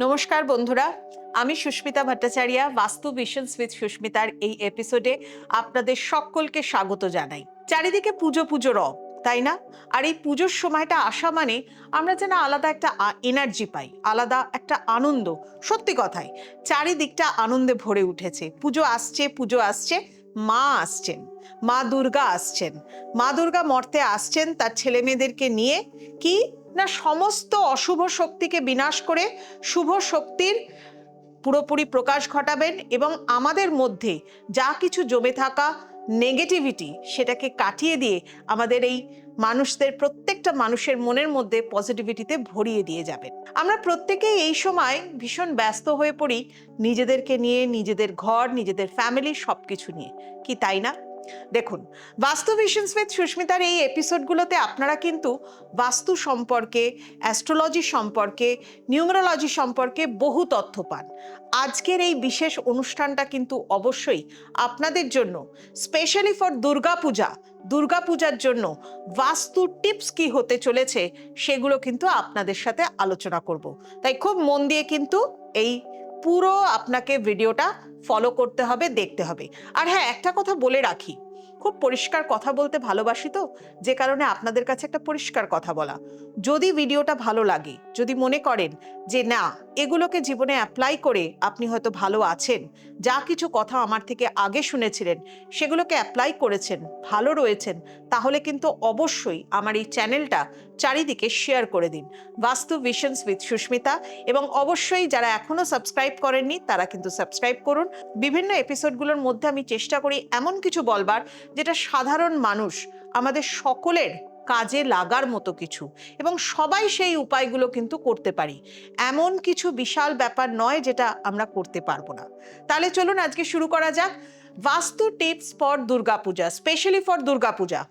নমস্কার বন্ধুরা, আমি সুস্মিতা ভট্টাচার্য। বাস্তু ভিশনস উইথ সুস্মিতার এই এপিসোডে আপনাদের সকলকে স্বাগত জানাই। চারিদিকে পুজো পুজো রব, তাই না? আর এই পুজোর সময়টা আসা মানে আমরা যেন আলাদা একটা এনার্জি পাই, আলাদা একটা আনন্দ। সত্যি কথাই চারিদিকটা আনন্দে ভরে উঠেছে। পুজো আসছে, পুজো আসছে, মা আসছেন, মা দুর্গা আসছেন। মা দুর্গা মর্তে আসছেন তার ছেলে মেয়েদেরকে নিয়ে, কি না সমস্ত অশুভ শক্তিকে বিনাশ করে শুভ শক্তির পুরোপুরি প্রকাশ ঘটাবেন এবং আমাদের মধ্যে যা কিছু জমে থাকা নেগেটিভিটি সেটাকে কাটিয়ে দিয়ে আমাদের এই মানুষদের প্রত্যেকটা মানুষের মনের মধ্যে পজিটিভিটিতে ভরিয়ে দিয়ে যাবেন। আমরা প্রত্যেকেই এই সময় ভীষণ ব্যস্ত হয়ে পড়ি নিজেদেরকে নিয়ে, নিজেদের ঘর, নিজেদের ফ্যামিলি সবকিছু নিয়ে, কি তাই না? দেখুন, বাস্তু ভিশনস উইথ সুস্মিতার এই এপিসোডগুলোতে আপনারা কিন্তু বাস্তু সম্পর্কে, অ্যাস্ট্রোলজি সম্পর্কে, নিউমেরোলজি সম্পর্কে বহু তথ্য পান। আজকের এই বিশেষ অনুষ্ঠানটা কিন্তু অবশ্যই আপনাদের জন্য, স্পেশালি ফর দুর্গাপূজার জন্য বাস্তু টিপস কি হতে চলেছে সেগুলো কিন্তু আপনাদের সাথে আলোচনা করব। তাই খুব মন দিয়ে কিন্তু এই পুরো আপনাকে ভিডিওটা ফলো করতে হবে, দেখতে হবে। আর হ্যাঁ, একটা কথা বলে রাখি, খুব পরিষ্কার কথা বলতে ভালোবাসি, তো যে কারণে আপনাদের কাছে একটা পরিষ্কার কথা বলা। যদি ভিডিওটা ভালো লাগে, যদি মনে করেন যে না, এগুলোকে জীবনে অ্যাপ্লাই করে আপনি হয়তো ভালো আছেন, যা কিছু কথা আমার থেকে আগে শুনেছিলেন সেগুলোকে অ্যাপ্লাই করেছেন, ভালো রয়েছেন, তাহলে কিন্তু অবশ্যই আমার এই চ্যানেলটা চারিদিকে শেয়ার করে দিন, বাস্তু ভিশনস উইথ সুস্মিতা। এবং অবশ্যই যারা এখনো সাবস্ক্রাইব করেননি তারা কিন্তু সাবস্ক্রাইব করুন। বিভিন্ন এপিসোডগুলোর মধ্যে আমি চেষ্টা করি এমন কিছু বলবার যেটা সাধারণ মানুষ, আমাদের সকলের কাজে লাগার মতো কিছু, এবং সবাই সেই উপায়গুলো কিন্তু করতে পারি। এমন কিছু বিশাল ব্যাপার নয় যেটা আমরা করতে পারবো না। তাহলে চলুন আজকে শুরু করা যাক বাস্তু tips for Durga Puja, specially for Durga Puja.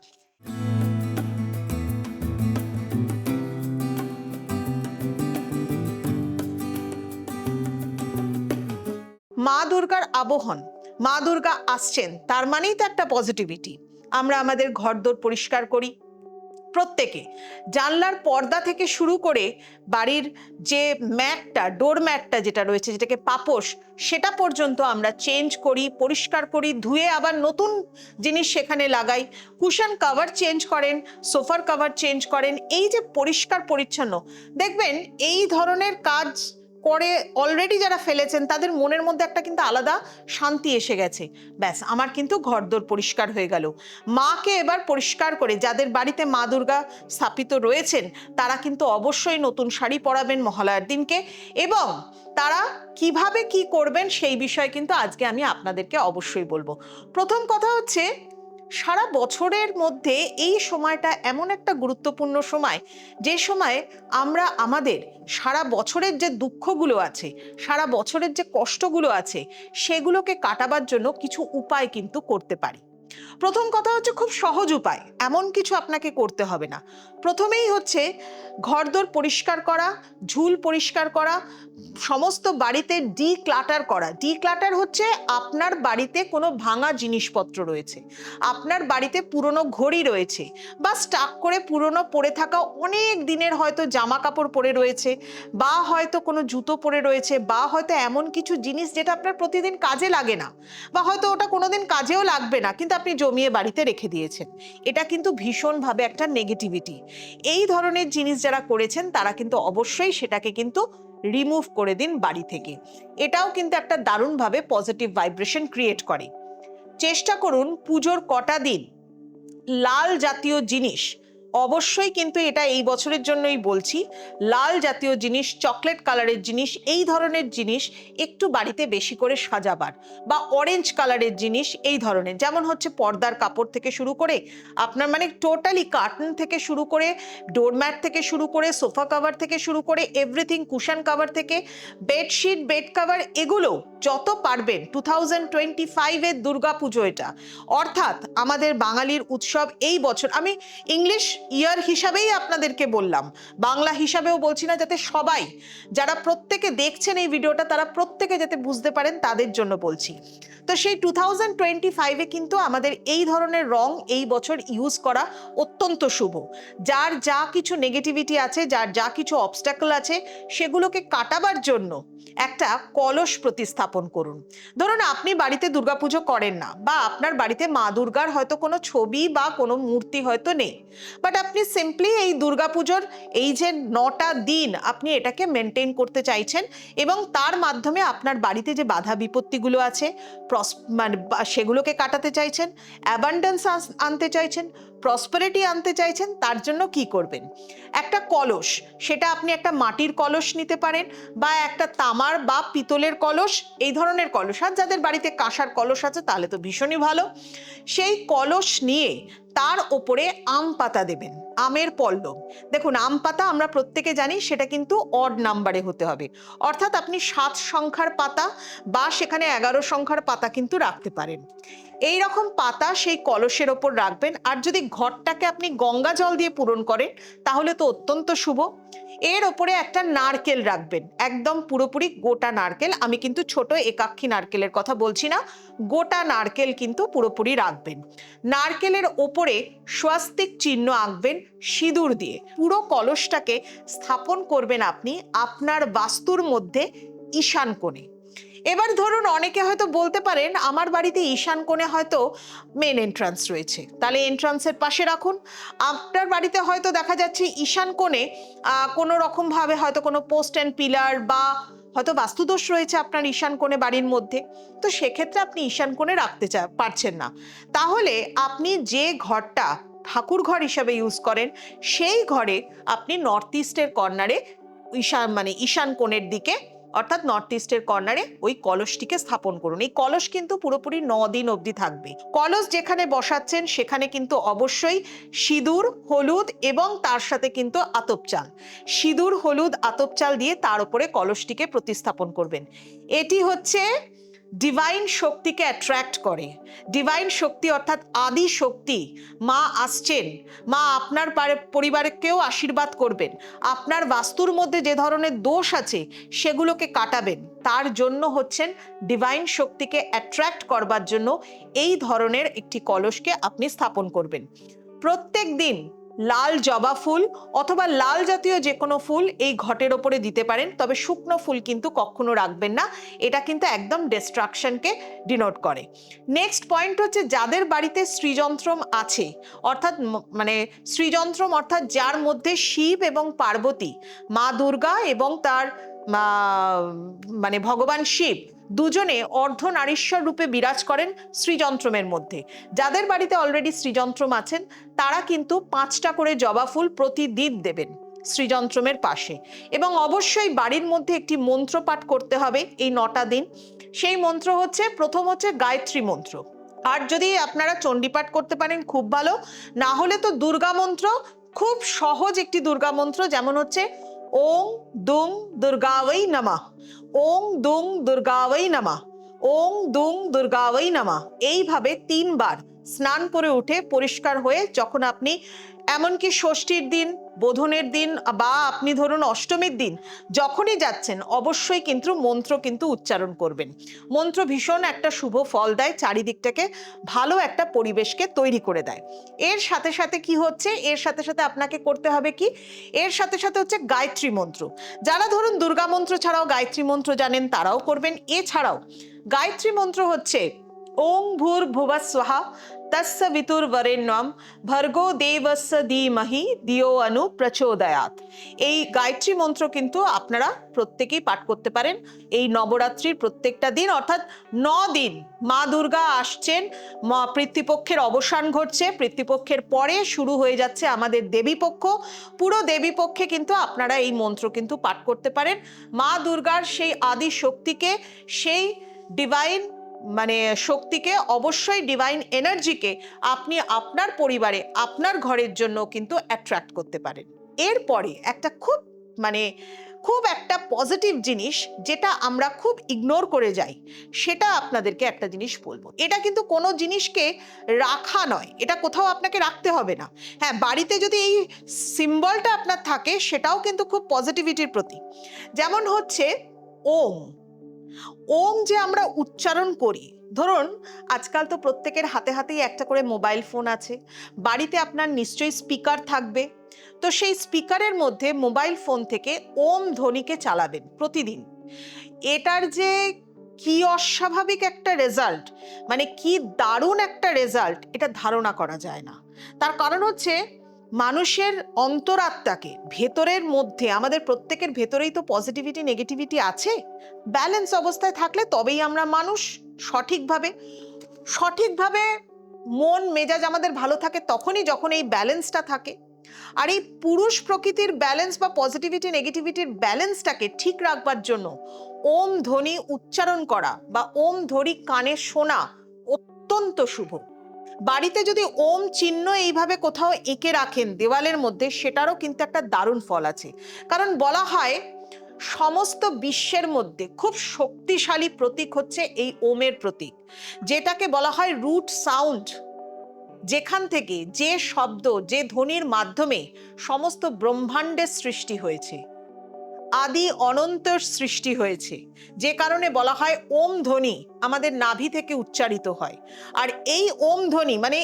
মা দুর্গার আবাহন, মা দুর্গা আসছেন, তার মানেই তো একটা পজিটিভিটি। আমরা আমাদের ঘরদোর পরিষ্কার করি, প্রত্যেকে জানলার পর্দা থেকে শুরু করে বাড়ির যে ম্যাটটা, ডোর ম্যাটটা যেটা রয়েছে, যেটাকে পাপোশ, সেটা পর্যন্ত আমরা চেঞ্জ করি, পরিষ্কার করি, ধুয়ে আবার নতুন জিনিস সেখানে লাগাই। কুশন কভার চেঞ্জ করেন, সোফার কভার চেঞ্জ করেন। এই যে পরিষ্কার পরিচ্ছন্ন, দেখবেন এই ধরনের কাজ করে অলরেডি যারা ফেলেছেন তাদের মনের মধ্যে একটা কিন্তু আলাদা শান্তি এসে গেছে। ব্যাস, আমার কিন্তু ঘরদোর পরিষ্কার হয়ে গেল। মাকে এবার পরিষ্কার করে, যাদের বাড়িতে মা দুর্গা স্থাপিত রয়েছেন তারা কিন্তু অবশ্যই নতুন শাড়ি পরাবেন মহালয়ার দিনকে, এবং তারা কিভাবে কি করবেন সেই বিষয়ে কিন্তু আজকে আমি আপনাদেরকে অবশ্যই বলবো। প্রথম কথা হচ্ছে, সারা বছরের মধ্যে এই সময়টা এমন একটা গুরুত্বপূর্ণ সময়, যে সময় আমরা আমাদের সারা বছরের যে দুঃখগুলো আছে, সারা বছরের যে কষ্টগুলো আছে, সেগুলোকে কাটাবার জন্য কিছু উপায় কিন্তু করতে পারি। প্রথম কথা হচ্ছে, খুব সহজ উপায়, এমন কিছু আপনাকে করতে হবে না। প্রথমেই হচ্ছে ঘরদোর পরিষ্কার করা, ঝুল পরিষ্কার করা, সমস্ত বাড়িতে ডিক্লাটার করা। ডিক্লাটার হচ্ছে আপনার বাড়িতে কোনো ভাঙা জিনিসপত্র রয়েছে, আপনার বাড়িতে পুরনো ঘড়ি রয়েছে, বা স্টাক করে পুরনো পরে থাকা অনেক দিনের হয়তো জামা কাপড় পরে রয়েছে, বা হয়তো কোনো জুতো পরে রয়েছে, বা হয়তো এমন কিছু জিনিস যেটা আপনার প্রতিদিন কাজে লাগে না, বা হয়তো ওটা কোনোদিন কাজেও লাগবে না কিন্তু আপনি জমিয়ে বাড়িতে রেখে দিয়েছেন। এটা কিন্তু ভীষণভাবে একটা নেগেটিভিটি। এই ধরনের জিনিস যারা করেছেন তারা কিন্তু অবশ্যই সেটাকে কিন্তু রিমুভ করে দিন বাড়ি থেকে। এটাও কিন্তু একটা দারুণভাবে পজিটিভ ভাইব্রেশন ক্রিয়েট করে। চেষ্টা করুন পুজোর কটা দিন লাল জাতীয় জিনিস, অবশ্যই কিন্তু এটা এই বছরের জন্যই বলছি, লাল জাতীয় জিনিস, চকলেট কালারের জিনিস, এই ধরনের জিনিস একটু বাড়িতে বেশি করে সাজাবার, বা অরেঞ্জ কালারের জিনিস, এই ধরনের, যেমন হচ্ছে পর্দার কাপড় থেকে শুরু করে আপনার মানে টোটালি কার্টন থেকে শুরু করে, ডোরম্যাট থেকে শুরু করে, সোফা কভার থেকে শুরু করে, এভরিথিং, কুশন কভার থেকে বেডশিট, বেড কভার, এগুলো যত পারবেন 2025-এর দুর্গাপুজো এটা, অর্থাৎ আমাদের বাঙালির উৎসব। এই বছর আমি ইংলিশ ইয়ার হিসাবেই আপনাদেরকে বললাম, বাংলা হিসাবেও বলছি না, যাতে সবাই যারা প্রত্যেকে দেখছেন এই ভিডিওটা তারা প্রত্যেকে যাতে বুঝতে পারেন তাদের জন্য বলছি। তো সেই 2025-এ কিন্তু আমাদের এই ধরনের রং এই বছর ইউজ করা অত্যন্ত শুভ। যার যা কিছু নেগেটিভিটি আছে, যার যা কিছু অবস্ট্যাকল আছে, সেগুলোকে কাটাবার জন্য একটা কলস প্রতিস্থাপন করুন। ধরুন আপনি বাড়িতে দুর্গাপুজো করেন না, বা আপনার বাড়িতে মা দুর্গার হয়তো কোনো ছবি বা কোনো মূর্তি হয়তো নেই, বাট আপনি সিম্পলি এই দুর্গাপুজোর এই যে 9টা দিন আপনি এটাকে মেনটেন করতে চাইছেন, এবং তার মাধ্যমে আপনার বাড়িতে যে বাধা বিপত্তিগুলো আছে মানে সেগুলোকে কাটাতে চাইছেন, অ্যাবান্ডেন্স আনতে চাইছেন, প্রসপারিটি আনতে চাইছেন। তার জন্য কি করবেন? একটা কলস, সেটা আপনি একটা মাটির কলস নিতে পারেন, বা একটা তামার বা পিতলের কলস, এই ধরনের কলস। আর যাদের বাড়িতে কাঁসার কলস আছে তাহলে তো ভীষণই ভালো। সেই কলস নিয়ে তার ওপরে আম পাতা দেবেন, আমের পল্লব। দেখুন, আম পাতা আমরা প্রত্যেকে জানি সেটা কিন্তু অড নাম্বারে হতে হবে, অর্থাৎ আপনি 7 সংখ্যার পাতা বা সেখানে 11 সংখ্যার পাতা কিন্তু রাখতে পারেন। এই রকম পাতা সেই কলসের ওপর রাখবেন। আর যদি ঘরটাকে আপনি গঙ্গা জল দিয়ে পূরণ করেন তাহলে তো অত্যন্ত শুভ। এর ওপরে একটা নারকেল রাখবেন, একদম পুরোপুরি গোটা নারকেল। আমি কিন্তু ছোট একাক্ষী নারকেলের কথা বলছি না, গোটা নারকেল কিন্তু পুরোপুরি রাখবেন। নারকেলের ওপরে স্বস্তিক চিহ্ন আঁকবেন সিঁদুর দিয়ে। পুরো কলসটাকে স্থাপন করবেন আপনি আপনার বাস্তুর মধ্যে ঈশান কোণে। এবার ধরুন অনেকে হয়তো বলতে পারেন আমার বাড়িতে ঈশান কোণে হয়তো মেন এন্ট্রান্স রয়েছে, তাহলে এন্ট্রান্সের পাশে রাখুন। আপনার বাড়িতে হয়তো দেখা যাচ্ছে ঈশান কোণে কোনো রকম ভাবে হয়তো কোনো পোস্ট অ্যান্ড পিলার বা হয়তো বাস্তুদোষ রয়েছে আপনার ঈশান কোণে বাড়ির মধ্যে, তো সেক্ষেত্রে আপনি ঈশান কোণে রাখতে পারছেন না, তাহলে আপনি যে ঘরটা ঠাকুর ঘর হিসাবে ইউজ করেন সেই ঘরে আপনি নর্থ ইস্টের কর্নারে ঈশান কোণের দিকে, অর্থাৎ নর্থ ইস্টের কর্নারে ওই কলসটিকে স্থাপন করুন। এই কলস কিন্তু পুরোপুরি 9 দিন অবধি থাকবে। কলস যেখানে বসাচ্ছেন সেখানে কিন্তু অবশ্যই সিঁদুর, হলুদ এবং তার সাথে কিন্তু আতপ চাল, সিঁদুর, হলুদ, আতপ চাল দিয়ে তার উপরে কলসটিকে প্রতিস্থাপন করবেন। এটি হচ্ছে ডিভাইন শক্তিকে অ্যাট্রাক্ট করে। ডিভাইন শক্তি অর্থাৎ আদি শক্তি, মা আসছেন, মা আপনার পরিবারকেও আশীর্বাদ করবেন, আপনার বাস্তুর মধ্যে যে ধরনের দোষ আছে সেগুলোকে কাটাবেন। তার জন্য হচ্ছেন ডিভাইন শক্তিকে অ্যাট্রাক্ট করবার জন্য এই ধরনের একটি কলসকে আপনি স্থাপন করবেন। প্রত্যেক দিন লাল জবা ফুল অথবা লাল জাতীয় যে কোনো ফুল এই ঘটের ওপরে দিতে পারেন, তবে শুকনো ফুল কিন্তু কখনো রাখবেন না, এটা কিন্তু একদম ডিস্ট্রাকশনকে ডিনোট করে। নেক্সট পয়েন্ট হচ্ছে যাদের বাড়িতে শ্রীযন্ত্রম আছে, অর্থাৎ শ্রীযন্ত্রম অর্থাৎ যার মধ্যে শিব এবং পার্বতী, মা দুর্গা এবং তার ভগবান শিব দুজনে অর্ধনারীশ্বর রূপে বিরাজ করেন শ্রীযন্ত্রমের মধ্যে। যাদের বাড়িতে অলরেডি শ্রীযন্ত্রম আছেন তারা কিন্তু 5টা করে জবা ফুল প্রতিদিন দেবেন শ্রীযন্ত্রমের পাশে, এবং অবশ্যই বাড়ির মধ্যে একটি মন্ত্র পাঠ করতে হবে এই 9টা দিন। সেই মন্ত্র হচ্ছে, প্রথম হচ্ছে গায়ত্রী মন্ত্র, আর যদি আপনারা চণ্ডীপাঠ করতে পারেন খুব ভালো, না হলে তো দুর্গা মন্ত্র, খুব সহজ একটি দুর্গা মন্ত্র, যেমন হচ্ছে ওং দুং দুর্গাবৈ নমঃ, ওং দুং দুর্গাবৈ নমঃ, ওং দুং দুর্গাবৈ নমঃ। এইভাবে 3 বার স্নান করে উঠে পরিষ্কার হয়ে যখন আপনি এমনকি ষষ্ঠীর দিন, বোধনের দিন বা আপনি ধরুন অষ্টমীর দিন যখনই যাচ্ছেন অবশ্যই কিন্তু মন্ত্র কিন্তু উচ্চারণ করবেন। মন্ত্র ভীষণ একটা শুভ ফল দেয়, চারিদিকটাকে ভালো একটা পরিবেশকে তৈরি করে দেয়। এর সাথে সাথে কি হচ্ছে, এর সাথে সাথে আপনাকে করতে হবে কি, এর সাথে সাথে হচ্ছে গায়ত্রী মন্ত্র। যারা ধরুন দুর্গা মন্ত্র ছাড়াও গায়ত্রী মন্ত্র জানেন তারাও করবেন। এছাড়াও গায়ত্রী মন্ত্র হচ্ছে ওং ভূর্ভুবঃ স্বাহা তস্য বিতুর্বরেণ্যম ভর্গো দেবস্য ধীমহি ধিয়ো অনু প্রচোদয়াৎ। এই গায়ত্রী মন্ত্র কিন্তু আপনারা প্রত্যেকেই পাঠ করতে পারেন এই নবরাত্রির প্রত্যেকটা দিন, অর্থাৎ 9 দিন মা দুর্গা আসছেন, পিতৃপক্ষের অবসান ঘটছে, পিতৃপক্ষের পরে শুরু হয়ে যাচ্ছে আমাদের দেবীপক্ষ। পুরো দেবীপক্ষে কিন্তু আপনারা এই মন্ত্র কিন্তু পাঠ করতে পারেন। মা দুর্গার সেই আদি শক্তিকে, সেই ডিভাইন শক্তিকে, অবশ্যই ডিভাইন এনার্জিকে আপনি আপনার পরিবারে, আপনার ঘরের জন্য কিন্তু অ্যাট্রাক্ট করতে পারেন। এরপরে একটা খুব খুব একটা পজিটিভ জিনিস যেটা আমরা খুব ইগনোর করে যাই, সেটা আপনাদেরকে একটা জিনিস বলবো। এটা কিন্তু কোনো জিনিসকে রাখা নয়, এটা কোথাও আপনাকে রাখতে হবে না। হ্যাঁ, বাড়িতে যদি এই সিম্বলটা আপনার থাকে সেটাও কিন্তু খুব পজিটিভিটির প্রতীক। যেমন হচ্ছে ওম। ওম যে আমরা উচ্চারণ করি, ধরুন আজকাল তো প্রত্যেকের হাতে হাতেই একটা করে মোবাইল ফোন আছে, বাড়িতে আপনার নিশ্চয়ই স্পিকার থাকবে। তো সেই স্পিকারের মধ্যে মোবাইল ফোন থেকে ওম ধ্বনিকে চালাবেন প্রতিদিন। এটার যে কি অস্বাভাবিক একটা রেজাল্ট, মানে কি দারুণ একটা রেজাল্ট, এটা ধারণা করা যায় না। তার কারণ হচ্ছে মানুষের অন্তরাত্মাকে, ভেতরের মধ্যে আমাদের প্রত্যেকের ভেতরেই তো পজিটিভিটি নেগেটিভিটি আছে, ব্যালেন্স অবস্থায় থাকলে তবেই আমরা মানুষ। সঠিকভাবে সঠিকভাবে মন মেজাজ আমাদের ভালো থাকে তখনই যখন এই ব্যালেন্সটা থাকে। আর এই পুরুষ প্রকৃতির ব্যালেন্স বা পজিটিভিটি নেগেটিভিটির ব্যালেন্সটাকে ঠিক রাখবার জন্য ওম ধ্বনি উচ্চারণ করা বা ওম ধ্বনি কানে শোনা অত্যন্ত শুভ। বাড়িতে যদি ওম চিহ্ন এইভাবে কোথাও এঁকে রাখেন দেওয়ালের মধ্যে, সেটারও কিন্তু একটা দারুণ ফল আছে। কারণ বলা হয় সমস্ত বিশ্বের মধ্যে খুব শক্তিশালী প্রতীক হচ্ছে এই ওমের প্রতীক, যেটাকে বলা হয় রুট সাউন্ড, যেখান থেকে যে শব্দ, যে ধ্বনির মাধ্যমে সমস্ত ব্রহ্মাণ্ডের সৃষ্টি হয়েছে, আদি অনন্তর সৃষ্টি হয়েছে, যে কারণে বলা হয় ওম ধ্বনি আমাদের নাভি থেকে উচ্চারিত হয়। আর এই ওম ধ্বনি মানে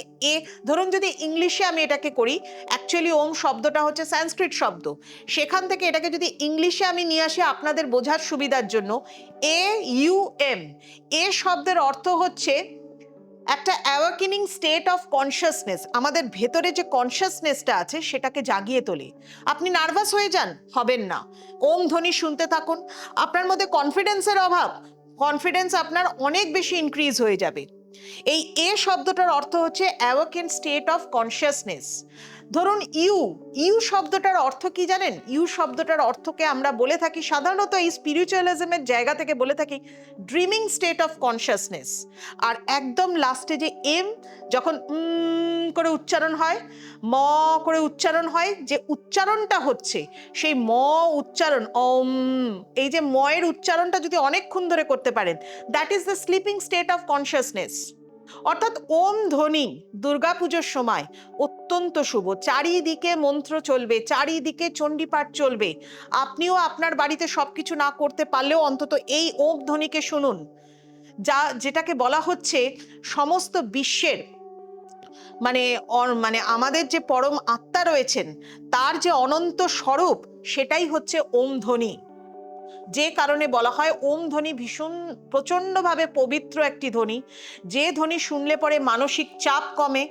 ধরুন যদি ইংলিশে আমি এটাকে করি, অ্যাকচুয়ালি ওম শব্দটা হচ্ছে সংস্কৃত শব্দ, সেখান থেকে এটাকে যদি ইংলিশে আমি নিয়ে আসি আপনাদের বোঝার সুবিধার জন্য, AUM, এ শব্দের অর্থ হচ্ছে একটা অ্যাওয়াকেনিং স্টেট অফ কনসিয়াসনেস। আমাদের ভেতরে যে কনসিয়াসনেসটা আছে সেটাকে জাগিয়ে তোলে। আপনি নার্ভাস হয়ে যান, হবেন না, ওম ধ্বনি শুনতে থাকুন। আপনার মধ্যে কনফিডেন্সের অভাব, কনফিডেন্স আপনার অনেক বেশি ইনক্রিজ হয়ে যাবে। এই শব্দটার অর্থ হচ্ছে অ্যাওয়াকেন স্টেট অফ কনসিয়াসনেস। ধরুন ইউ শব্দটার অর্থ কি জানেন? ইউ শব্দটার অর্থকে আমরা বলে থাকি সাধারণত এই স্পিরিচুয়ালিজমের জায়গা থেকে বলে থাকি ড্রিমিং স্টেট অফ কনসিয়াসনেস। আর একদম লাস্টে যে এম, যখন করে উচ্চারণ হয়, ম করে উচ্চারণ হয়, যে উচ্চারণটা হচ্ছে সেই ম উচ্চারণ, ওম, এই যে ময়ের উচ্চারণটা যদি অনেকক্ষণ ধরে করতে পারেন, that is the sleeping state of consciousness. অর্থাৎ ওম ধ্বনি দুর্গাপুজোর সময় অত্যন্ত শুভ। চারিদিকে মন্ত্র চলবে, চারিদিকে চণ্ডীপাঠ চলবে। আপনিও আপনার বাড়িতে সবকিছু না করতে পারলেও অন্তত এই ওম ধ্বনিকে শুনুন, যেটাকে বলা হচ্ছে সমস্ত বিশ্বের মানে মানে আমাদের যে পরম আত্মা রয়েছেন তার যে অনন্ত স্বরূপ, সেটাই হচ্ছে ওম ধ্বনি। যে কারণে বলা হয় ওম ধ্বনি ভীষণ প্রচণ্ডভাবে পবিত্র একটি ধ্বনি। যে ধ্বনি শুনলে পরে মানসিক চাপ কমে,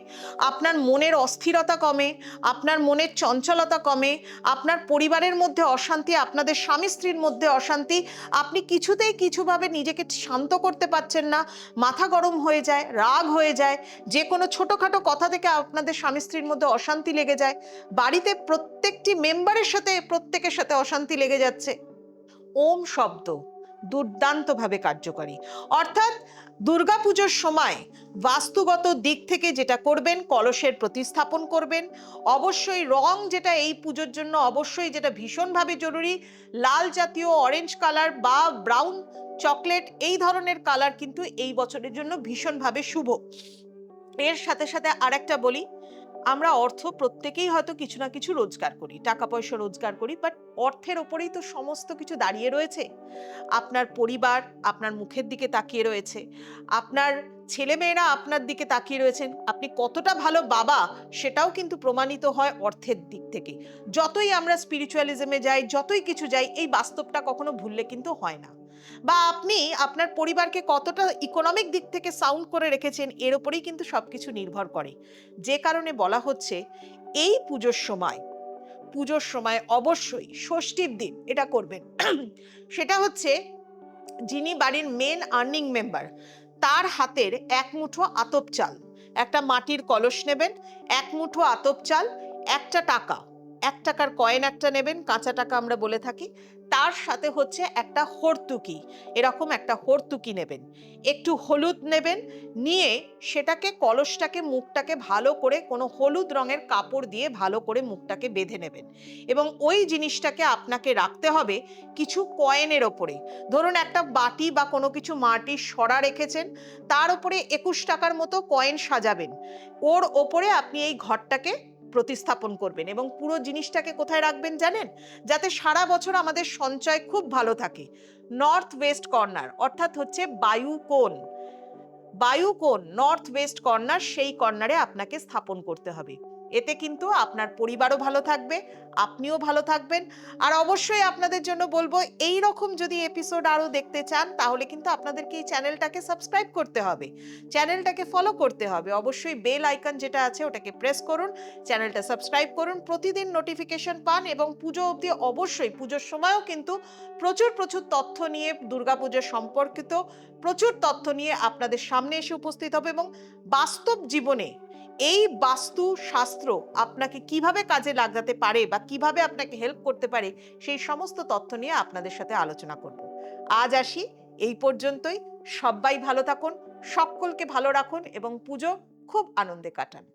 আপনার মনের অস্থিরতা কমে, আপনার মনের চঞ্চলতা কমে, আপনার পরিবারের মধ্যে অশান্তি, আপনাদের স্বামী স্ত্রীর মধ্যে অশান্তি, আপনি কিছুতেই কিছুভাবে নিজেকে শান্ত করতে পারছেন না, মাথা গরম হয়ে যায়, রাগ হয়ে যায়, যে কোনো ছোটোখাটো কথা থেকে আপনাদের স্বামী স্ত্রীর মধ্যে অশান্তি লেগে যায়, বাড়িতে প্রত্যেকটি মেম্বারের সাথে প্রত্যেকের সাথে অশান্তি লেগে যাচ্ছে, ওম শব্দ দুর্দান্তভাবে কার্যকারী। অর্থাৎ দুর্গাপুজোর সময় বাস্তুগত দিক থেকে যেটা করবেন, কলসের প্রতিস্থাপন করবেন। অবশ্যই রং, যেটা এই পুজোর জন্য অবশ্যই যেটা ভীষণভাবে জরুরি, লাল জাতীয়, অরেঞ্জ কালার বা ব্রাউন চকলেট, এই ধরনের কালার কিন্তু এই বছরের জন্য ভীষণভাবে শুভ। এর সাথে সাথে আরেকটা বলি, আমরা অর্থ প্রত্যেকেই হয়তো কিছু না কিছু রোজগার করি, টাকা পয়সা রোজগার করি, বাট অর্থের ওপরেই তো সমস্ত কিছু দাঁড়িয়ে রয়েছে। আপনার পরিবার আপনার মুখের দিকে তাকিয়ে রয়েছে, আপনার ছেলেমেয়েরা আপনার দিকে তাকিয়ে রয়েছেন, আপনি কতটা ভালো বাবা সেটাও কিন্তু প্রমাণিত হয় অর্থের দিক থেকে। যতই আমরা স্পিরিচুয়ালিজমে যাই, যতই কিছু যাই, এই বাস্তবটা কখনো ভুললে কিন্তু হয় না। বা আপনি আপনার পরিবারকে কতটা ইকোনমিক দিক থেকে সাউন্ড করে রেখেছেন, এর উপরেই কিন্তু সবকিছু নির্ভর করে। যে কারণে বলা হচ্ছে এই পুজোর সময় অবশ্যই ষষ্ঠীর দিন এটা করবেন। সেটা হচ্ছে যিনি বাড়ির মেন আর্নিং মেম্বার, তার হাতের এক মুঠো আতপ চাল, একটা মাটির কলস নেবেন, এক মুঠো আতপ চাল, একটা টাকা, 1 টাকার কয়েন একটা নেবেন, কাঁচা টাকা আমরা বলে থাকি, তার সাথে হচ্ছে একটা হর্তুকি, এরকম একটা হর্তুকি নেবেন, একটু হলুদ নেবেন, নিয়ে সেটাকে কলসটাকে মুখটাকে ভালো করে কোনো হলুদ রঙের কাপড় দিয়ে ভালো করে মুখটাকে বেঁধে নেবেন এবং ওই জিনিসটাকে আপনাকে রাখতে হবে কিছু কয়েনের ওপরে। ধরুন একটা বাটি বা কোনো কিছু মাটির সরা রেখেছেন, তার উপরে 21 টাকার মতো কয়েন সাজাবেন, ওর ওপরে আপনি এই ঘরটাকে প্রতিস্থাপন করবেন এবং পুরো জিনিসটাকে কোথায় রাখবেন জানেন, যাতে সারা বছর আমাদের সঞ্চয় খুব ভালো থাকে? নর্থ ওয়েস্ট কর্নার, অর্থাৎ হচ্ছে বায়ুকোণ, বায়ুকোণ নর্থ ওয়েস্ট কর্নার, সেই কর্নারে আপনাকে স্থাপন করতে হবে। এতে কিন্তু আপনার পরিবারও ভালো থাকবে, আপনিও ভালো থাকবেন। আর অবশ্যই আপনাদের জন্য বলবো, এই রকম যদি এপিসোড আরো দেখতে চান তাহলে কিন্তু আপনাদেরকে এই চ্যানেলটাকে সাবস্ক্রাইব করতে হবে, চ্যানেলটাকে ফলো করতে হবে, অবশ্যই বেল আইকন যেটা আছে ওটাকে প্রেস করুন, চ্যানেলটা সাবস্ক্রাইব করুন, প্রতিদিন নোটিফিকেশন পান এবং পুজো অবধি অবশ্যই পুজোর সময়ও কিন্তু প্রচুর প্রচুর তথ্য নিয়ে দুর্গাপুজো সম্পর্কিত প্রচুর তথ্য নিয়ে আপনাদের সামনে এসে উপস্থিত হবে এবং বাস্তব জীবনে এই বাস্তু শাস্ত্র আপনাকে কিভাবে কাজে লাগাতে পারে বা কিভাবে আপনাকে হেল্প করতে পারে সেই সমস্ত তথ্য নিয়ে আপনাদের সাথে আলোচনা করব। আজ আসি এই পর্যন্তই। সবাই ভালো থাকুন, সকলকে ভালো রাখুন এবং পুজো খুব আনন্দে কাটান।